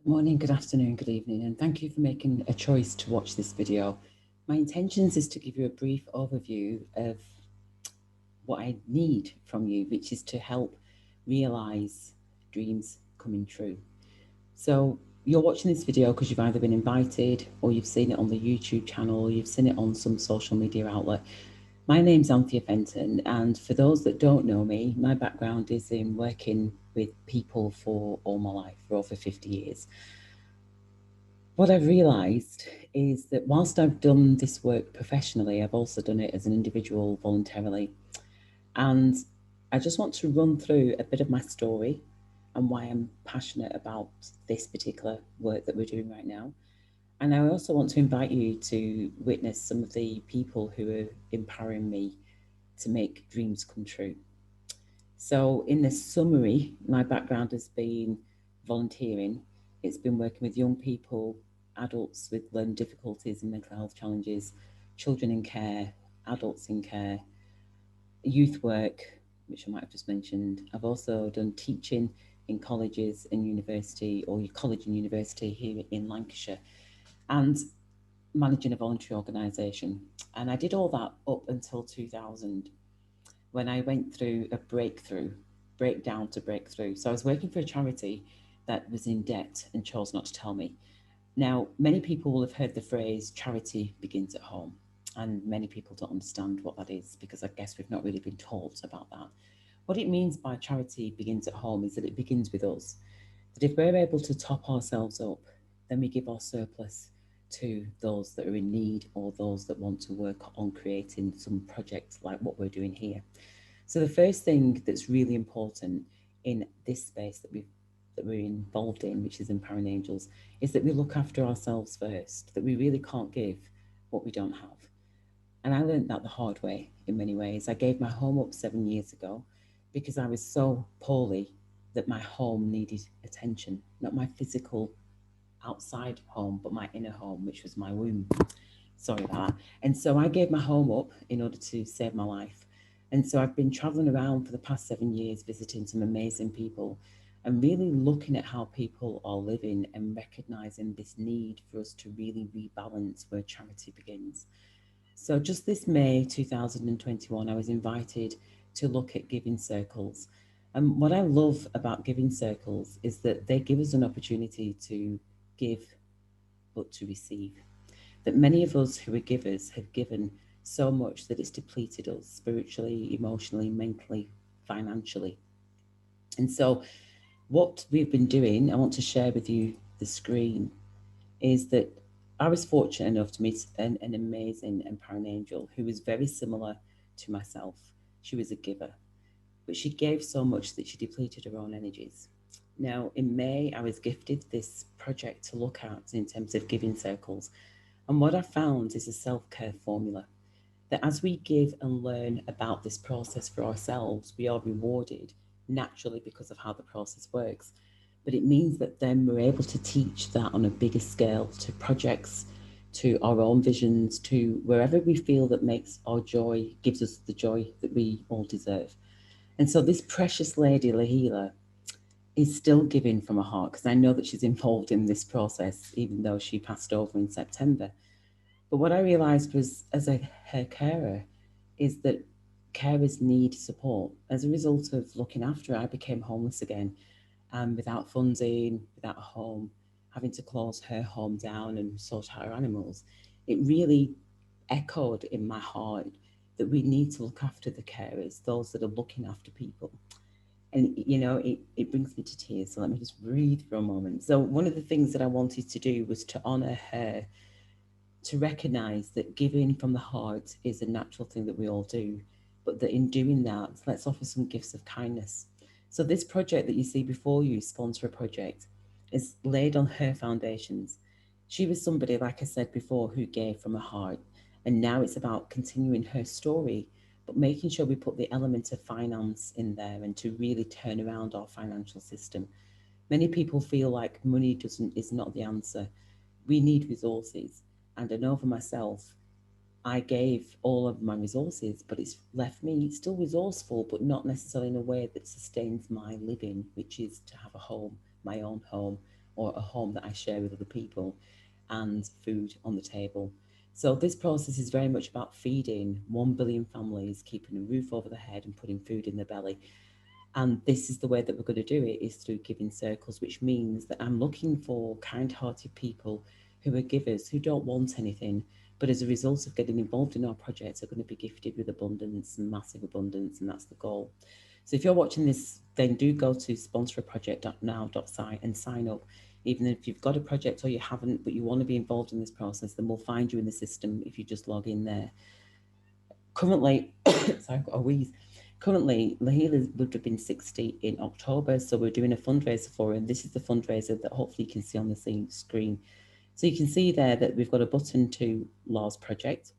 Good morning, good afternoon, good evening, and thank you for making a choice to watch this video. My intentions is to give you a brief overview of what I need from you, which is to help realize dreams coming true. So you're watching this video because you've either been invited or you've seen it on the YouTube channel or you've seen it on some social media outlet. My name's Anthea Fenton, and for those that don't know me, my background is in working with people for all my life, for over 50 years. What I've realised is that whilst I've done this work professionally, I've also done it as an individual voluntarily. And I just want to run through a bit of my story and why I'm passionate about this particular work that we're doing right now. And I also want to invite you to witness some of the people who are empowering me to make dreams come true. So, in the summary, my background has been volunteering. It's been working with young people, adults with learning difficulties and mental health challenges, children in care, adults in care, youth work, which I might have just mentioned. I've also done teaching in colleges and university, or college and university here in Lancashire, and managing a voluntary organisation. And I did all that up until 2000 when I went through a breakdown to breakthrough. So I was working for a charity that was in debt and chose not to tell me. Now, many people will have heard the phrase charity begins at home, and many people don't understand what that is because I guess we've not really been taught about that. What it means by charity begins at home is that it begins with us. That if we're able to top ourselves up, then we give our surplus to those that are in need or those that want to work on creating some project like what we're doing here. So the first thing that's really important in this space that we're involved in, which is empowering angels, is that we look after ourselves first. That we really can't give what we don't have. And I learned that the hard way in many ways. I gave my home up 7 years ago because I was so poorly that my home needed attention, not my physical outside home, but my inner home, which was my womb. Sorry about that. And so I gave my home up in order to save my life. And so I've been traveling around for the past 7 years, visiting some amazing people and really looking at how people are living and recognizing this need for us to really rebalance where charity begins. So just this May 2021, I was invited to look at giving circles. And what I love about giving circles is that they give us an opportunity to give, but to receive. That many of us who are givers have given so much that it's depleted us spiritually, emotionally, mentally, financially. And so, what we've been doing, I want to share with you the screen, is that I was fortunate enough to meet an amazing empowering angel who was very similar to myself. She was a giver, but she gave so much that she depleted her own energies. Now, in May, I was gifted this project to look at in terms of giving circles. And what I found is a self care formula that as we give and learn about this process for ourselves, we are rewarded naturally because of how the process works. But it means that then we're able to teach that on a bigger scale to projects, to our own visions, to wherever we feel that makes our joy, gives us the joy that we all deserve. And so this precious lady, Lahila, is still giving from her heart because I know that she's involved in this process, even though she passed over in September. But what I realised was, as her carer, is that carers need support. As a result of looking after her, I became homeless again, without funding, without a home, having to close her home down and sort out her animals. It really echoed in my heart that we need to look after the carers, those that are looking after people. And, it brings me to tears. So let me just breathe for a moment. So, one of the things that I wanted to do was to honour her, to recognize that giving from the heart is a natural thing that we all do, but that in doing that, let's offer some gifts of kindness. So, this project that you see before you, Sponsor a Project, is laid on her foundations. She was somebody, like I said before, who gave from her heart. And now it's about continuing her story, but making sure we put the element of finance in there and to really turn around our financial system. Many people feel like money doesn't is not the answer. We need resources. And I know for myself, I gave all of my resources, but it's left me still resourceful, but not necessarily in a way that sustains my living, which is to have a home, my own home, or a home that I share with other people, and food on the table. So this process is very much about feeding 1 billion families, keeping a roof over their head and putting food in their belly. And this is the way that we're going to do it, is through giving circles, which means that I'm looking for kind-hearted people who are givers, who don't want anything, but as a result of getting involved in our projects are going to be gifted with abundance and massive abundance, and that's the goal. So if you're watching this, then do go to sponsораproject.now.site and sign up. Even if you've got a project or you haven't, but you want to be involved in this process, then we'll find you in the system if you just log in there. Currently, sorry, I've got a wheeze. Currently, Lahila would have been 60 in October, so we're doing a fundraiser for her, and this is the fundraiser that hopefully you can see on the screen. So you can see there that we've got a button to Law's project.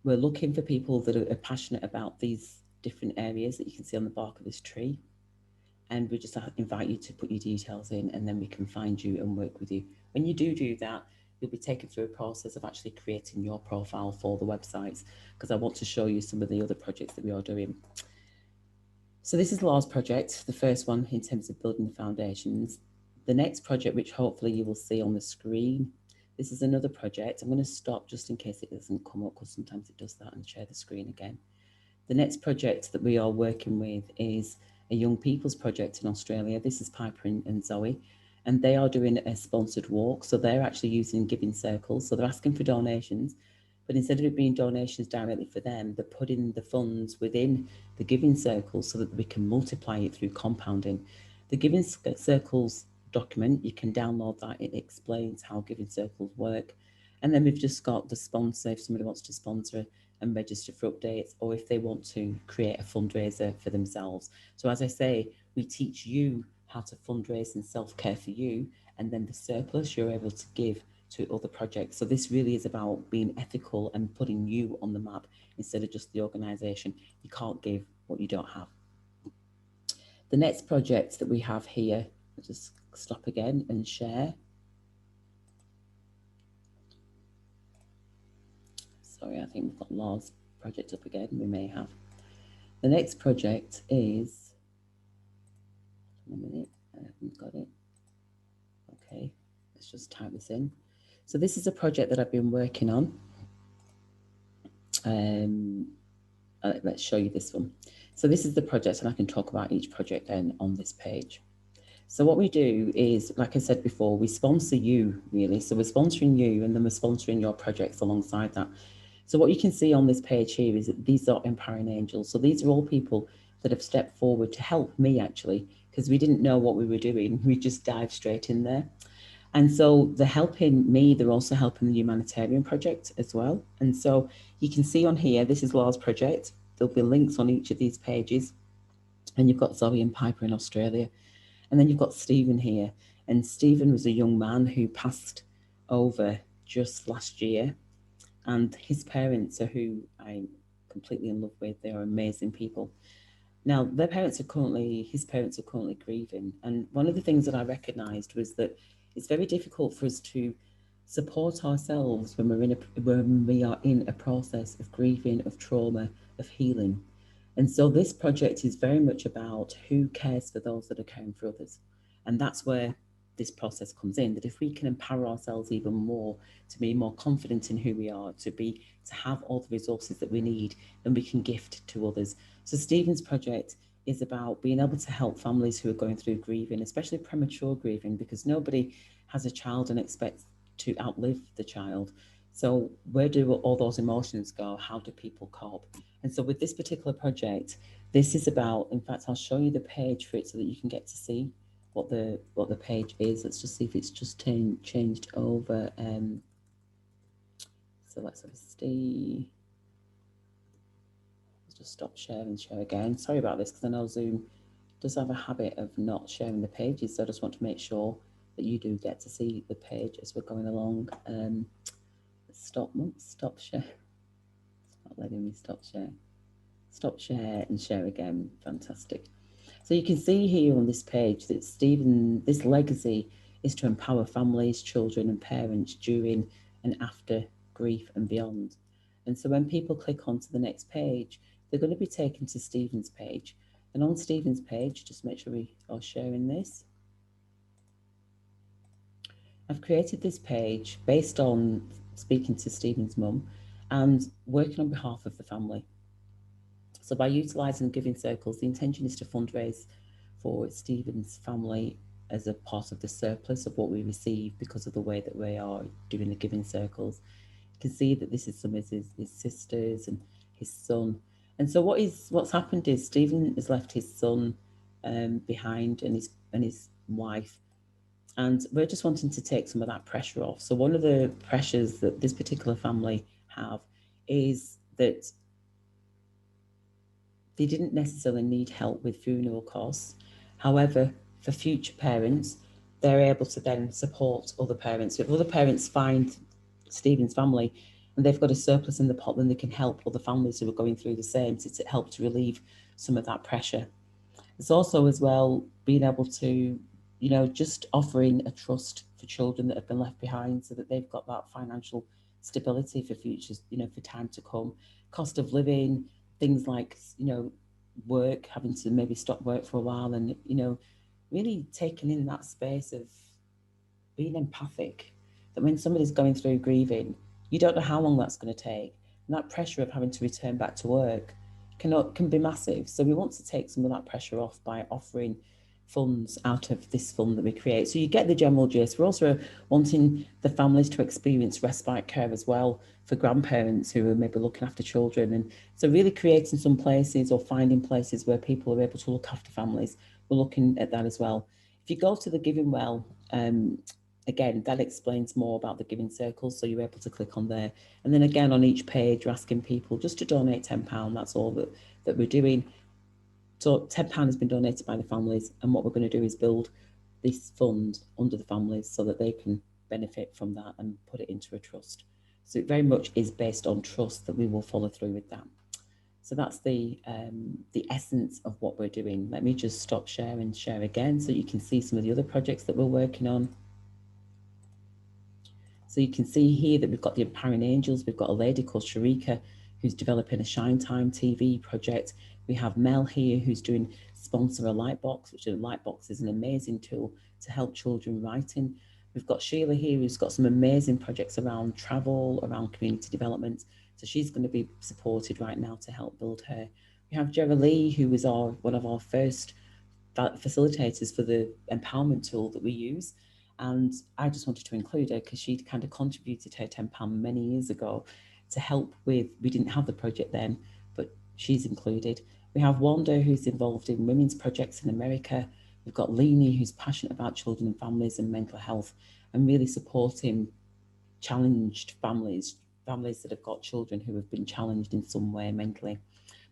We're looking for people that are passionate about these different areas that you can see on the bark of this tree, and we just invite you to put your details in, and then we can find you and work with you. When you do that, you'll be taken through a process of actually creating your profile for the websites, because I want to show you some of the other projects that we are doing. So this is Law's project, the first one in terms of building the foundations. The next project, which hopefully you will see on the screen, this is another project. I'm going to stop just in case it doesn't come up, because sometimes it does that, and share the screen again. The next project that we are working with is a young people's project in Australia. This is Piper and Zoe, and they are doing a sponsored walk. So they're actually using giving circles. So they're asking for donations, but instead of it being donations directly for them, they're putting the funds within the giving circles so that we can multiply it through compounding. The giving circles document, you can download that. It explains how giving circles work. And then we've just got the sponsor, if somebody wants to sponsor and register for updates, or if they want to create a fundraiser for themselves. So as I say, we teach you how to fundraise and self-care for you, and then the surplus you're able to give to other projects. So this really is about being ethical and putting you on the map instead of just the organisation. You can't give what you don't have. The next project that we have here, I'll just stop again and share. Sorry, I think we've got Law's project up again. We may have. The next project is, a minute, I haven't got it. Okay, let's just type this in. So this is a project that I've been working on. Let's show you this one. So this is the project, and I can talk about each project then on this page. So what we do is, like I said before, we sponsor you, really. So we're sponsoring you, and then we're sponsoring your projects alongside that. So what you can see on this page here is that these are empowering angels. So these are all people that have stepped forward to help me, actually, because we didn't know what we were doing. We just dived straight in there. And so they're helping me, they're also helping the humanitarian project as well. And so you can see on here, this is Law's project. There'll be links on each of these pages. And you've got Zoe and Piper in Australia. And then you've got Stephen here. And Stephen was a young man who passed over just last year. And his parents are who I'm completely in love with. They are amazing people. Now, his parents are currently grieving. And one of the things that I recognised was that it's very difficult for us to support ourselves when we are in a process of grieving, of trauma, of healing. And so this project is very much about who cares for those that are caring for others. And that's where this process comes in, that if we can empower ourselves even more to be more confident in who we are, to have all the resources that we need, then we can gift to others. So Stephen's project is about being able to help families who are going through grieving, especially premature grieving, because nobody has a child and expects to outlive the child. So where do all those emotions go? How do people cope? And so with this particular project, this is about, in fact, I'll show you the page for it so that you can get to see what the page is. Let's just see if it's just changed over. So let's see. Let's just stop share and share again. Sorry about this, because I know Zoom does have a habit of not sharing the pages. So I just want to make sure that you do get to see the page as we're going along. Stop share. It's not letting me stop share. Stop share and share again. Fantastic. So you can see here on this page that Stephen, this legacy is to empower families, children and parents during and after grief and beyond. And so when people click onto the next page, they're going to be taken to Stephen's page. And on Stephen's page, just make sure we are sharing this. I've created this page based on speaking to Stephen's mum and working on behalf of the family. So by utilising giving circles, the intention is to fundraise for Stephen's family as a part of the surplus of what we receive because of the way that we are doing the giving circles. You can see that this is some of his sisters and his son. And so what's happened is Stephen has left his son behind and his wife, and we're just wanting to take some of that pressure off. So one of the pressures that this particular family have is that they didn't necessarily need help with funeral costs. However, for future parents, they're able to then support other parents. If other parents find Stephen's family and they've got a surplus in the pot, then they can help other families who are going through the same to help to relieve some of that pressure. It's also as well being able to, just offering a trust for children that have been left behind so that they've got that financial stability for futures, for time to come. Cost of living, things like, work, having to maybe stop work for a while and, really taking in that space of being empathic. That when somebody's going through grieving, you don't know how long that's going to take. And that pressure of having to return back to work can be massive. So we want to take some of that pressure off by offering funds out of this fund that we create. So you get the general gist. We're also wanting the families to experience respite care as well for grandparents who are maybe looking after children. And so really creating some places or finding places where people are able to look after families. We're looking at that as well. If you go to the Giving Well, again, that explains more about the giving circles. So you're able to click on there. And then again, on each page, you're asking people just to donate £10. That's all that we're doing. So £10 has been donated by the families. And what we're going to do is build this fund under the families so that they can benefit from that and put it into a trust. So it very much is based on trust that we will follow through with that. So that's the essence of what we're doing. Let me just stop share and share again so you can see some of the other projects that we're working on. So you can see here that we've got the Empowering Angels. We've got a lady called Sharika who's developing a Shine Time TV project. We have Mel here who's doing Sponsor a Lightbox, which a Lightbox is an amazing tool to help children writing. We've got Sheila here who's got some amazing projects around travel, around community development. So she's going to be supported right now to help build her. We have Gerald Lee, who was one of our first facilitators for the empowerment tool that we use. And I just wanted to include her because she'd kind of contributed her £10 many years ago to help with, we didn't have the project then, but she's included. We have Wanda, who's involved in women's projects in America. We've got Leni, who's passionate about children and families and mental health and really supporting challenged families that have got children who have been challenged in some way mentally.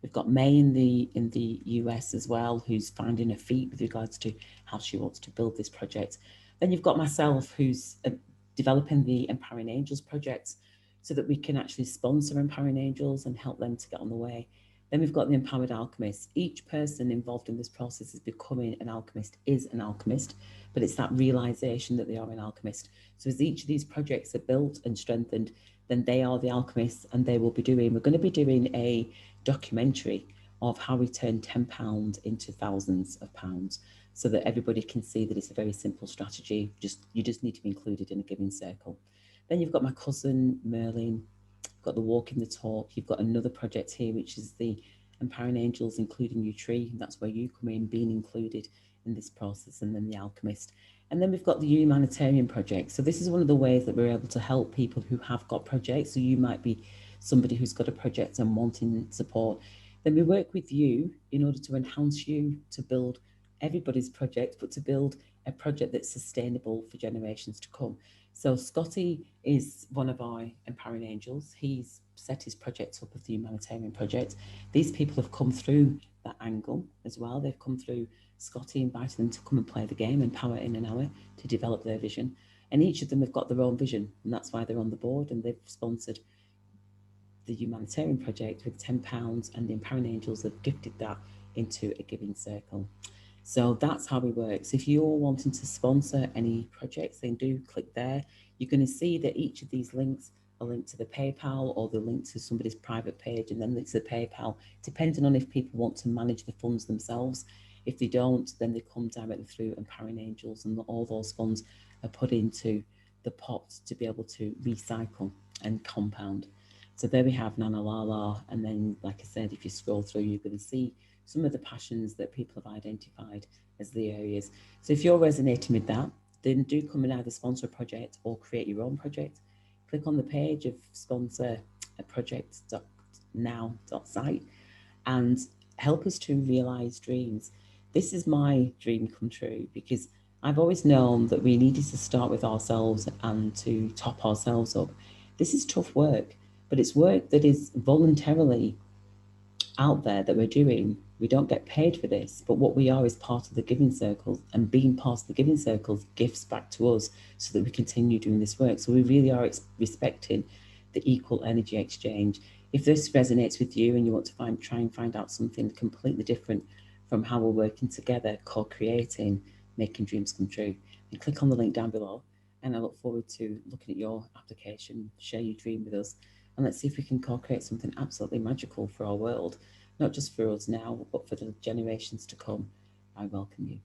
We've got May in the US as well, who's finding her feet with regards to how she wants to build this project. Then you've got myself, who's developing the Empowering Angels project so that we can actually sponsor Empowering Angels and help them to get on the way. Then we've got the Empowered Alchemist. Each person involved in this process is becoming an alchemist, is an alchemist, but it's that realization that they are an alchemist. So as each of these projects are built and strengthened, then they are the alchemists and we're going to be doing a documentary of how we turn £10 into thousands of pounds so that everybody can see that it's a very simple strategy. You just need to be included in a giving circle. Then you've got my cousin Merlin, you've got the Walk in the Talk, you've got another project here which is the Empowering Angels Including You Tree. That's where you come in, being included in this process, and then the Alchemist. And then we've got the humanitarian project. So this is one of the ways that we're able to help people who have got projects. So you might be somebody who's got a project and wanting support. Then we work with you in order to enhance you, to build everybody's project, but to build a project that's sustainable for generations to come. So Scotty is one of our Empowering Angels. He's set his project up of the humanitarian project. These people have come through that angle as well. They've come through Scotty invited them to come and play the game, Empower in an Hour, to develop their vision. And each of them have got their own vision, and that's why they're on the board, and they've sponsored the humanitarian project with £10, and the Empowering Angels have gifted that into a giving circle. So that's how we work. So if you're wanting to sponsor any projects, then do click there. You're going to see that each of these links are linked to the PayPal or the link to somebody's private page and then links to the PayPal, depending on if people want to manage the funds themselves. If they don't, then they come directly through Empowering Angels, and all those funds are put into the pot to be able to recycle and compound. So there we have Nana Lala, and then, like I said, if you scroll through, you're going to see some of the passions that people have identified as the areas. So if you're resonating with that, then do come and either sponsor a project or create your own project. Click on the page of sponsor a project.now.site and help us to realize dreams. This is my dream come true because I've always known that we needed to start with ourselves and to top ourselves up. This is tough work, but it's work that is voluntarily out there that we're doing. We don't get paid for this, but what we are is part of the giving circle, and being part of the giving circle gives back to us so that we continue doing this work. So we really are respecting the equal energy exchange. If this resonates with you and you want to try and find out something completely different from how we're working together, co-creating, making dreams come true, then click on the link down below. And I look forward to looking at your application, share your dream with us, and let's see if we can co-create something absolutely magical for our world, not just for us now, but for the generations to come. I welcome you.